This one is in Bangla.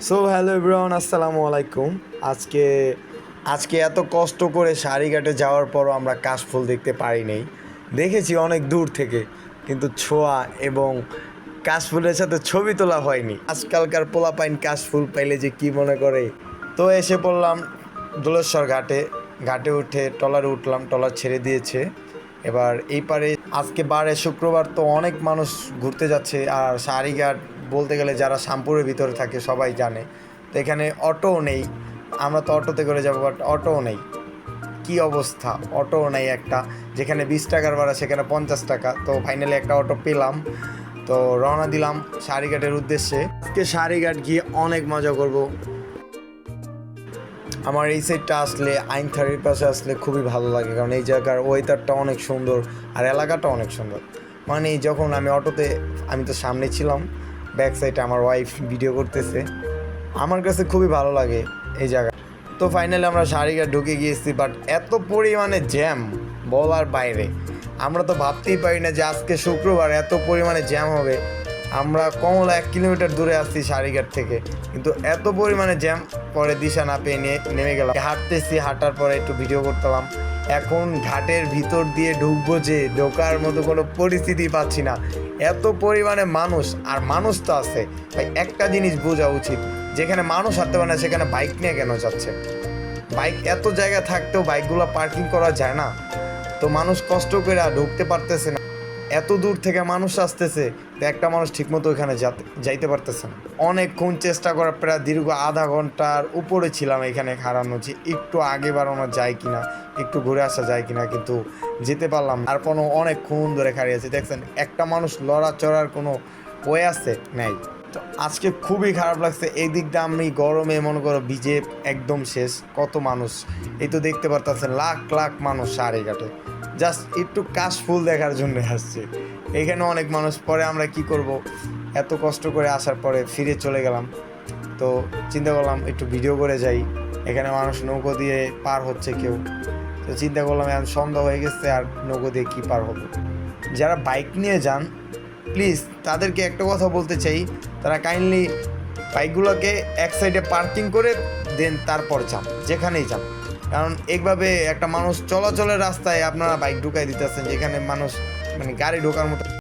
সো হ্যালো এভরিওয়ান, আসসালামু আলাইকুম। আজকে আজকে এত কষ্ট করে সারিঘাটে যাওয়ার পরও আমরা কাশফুল দেখতে পারি নাই। দেখেছি অনেক দূর থেকে, কিন্তু ছোঁয়া এবং কাশফুলের সাথে ছবি তোলা হয়নি। আজকালকার পোলাপাইন কাশফুল পাইলে যে কি মনে করে। তো এসে পড়লাম দোলেশ্বর ঘাটে। ঘাটে উঠে ট্রলারে উঠলাম, ট্রলার ছেড়ে দিয়েছে। এবার এই পারে আজকে বারে শুক্রবার, তো অনেক মানুষ ঘুরতে যাচ্ছে। আর সারিঘাট বলতে গেলে যারা শ্যামপুরের ভিতরে থাকে সবাই জানে। তো এখানে অটোও নেই, আমরা তো অটোতে করে যাবো, বাট অটোও নেই। কি অবস্থা, অটোও নেই একটা। যেখানে 20 টাকার ভাড়া সেখানে 50 টাকা। তো ফাইনালি একটা অটো পেলাম, তো রওনা দিলাম সারিঘাটের উদ্দেশ্যে। আজকে সারিঘাট গিয়ে অনেক মজা করব। আমার এই সাইডটা আসলে আইনথারির পাশে আসলে খুবই ভালো লাগে, কারণ এই জায়গার ওয়েদারটা অনেক সুন্দর আর এলাকাটা অনেক সুন্দর। মানে যখন আমি অটোতে, আমি তো সামনে ছিলাম, ব্যাক সাইডে আমার ওয়াইফ ভিডিও করতেছে, আমার কাছে খুবই ভালো লাগে এই জায়গা। তো ফাইনালি আমরা সারিঘাট ঢুকে গিয়েছি, বাট এত পরিমাণে জ্যাম বলার বাইরে। আমরা তো ভাবতেই পারি না যে আজকে শুক্রবার এত পরিমাণে জ্যাম হবে। আমরা কমলা 1 কিলোমিটার দূরে আসছি সারিঘাট থেকে, কিন্তু এত পরিমাণে জ্যাম। পরে দিশা না পেয়ে নেমে গেলাম। হাঁটতেছি, হাঁটার পরে একটু ভিডিও করতাম। এখন ঘাটের ভিতর দিয়ে ঢুকবো, যে ঢোকার মতো কোনো পরিস্থিতি পাচ্ছি না, এত পরিমাণে মানুষ। আর মানুষ তো আছে ভাই, একটা জিনিস বোঝা উচিত, যেখানে মানুষ হাঁটতে পারে না সেখানে বাইক নিয়ে কেন যাচ্ছে? বাইক এত জায়গা থাকতেও বাইকগুলো পার্কিং করা যায় না? তো মানুষ কষ্ট করে ঢুকতে পারতেছে না, এত দূর থেকে মানুষ আসতেছে, তো একটা মানুষ ঠিকমতো ওইখানে যাইতে পারতেছে না। অনেকক্ষণ চেষ্টা করার, প্রায় দীর্ঘ আধা ঘন্টার উপরে ছিলাম এখানে হারানো, যে একটু আগে বাড়ানো যায় কিনা, একটু ঘুরে আসা যায় কিনা, কিন্তু যেতে পারলাম। আর কোনো অনেকক্ষণ ধরে খাড়িয়েছি, দেখছেন একটা মানুষ লড়াচড়ার কোনো ওয়ে আছে নাই। তো আজকে খুবই খারাপ লাগছে। এই দিকটা আমি গরমে মনে করো ভিজে একদম শেষ। কত মানুষ, এই তো দেখতে পারতেছেন লাখ লাখ মানুষ সারিঘাটে জাস্ট একটু কাশফুল দেখার জন্য আসছে। এখানে অনেক মানুষ। পরে আমরা কি করব, এত কষ্ট করে আসার পরে ফিরে চলে গেলাম। তো চিন্তা করলাম একটু ভিডিও করে যাই। এখানে মানুষ নৌকো দিয়ে পার হচ্ছে কেউ। তো চিন্তা করলাম এখন সন্ধ্যা হয়ে গেছে, আর নৌকো দিয়ে কী পার হলো। যারা বাইক নিয়ে যান, প্লিজ তাদেরকে একটা কথা বলতে চাই, তারা কাইন্ডলি বাইকগুলোকে এক সাইডে পার্কিং করে দেন, তারপর যান যেখানেই যান। কারণ এইভাবে একটা মানুষ চলাচলের রাস্তায় আপনারা বাইক ঢুকাই দিতেছেন, যেখানে মানুষ মানে গাড়ি ঢোকার মতো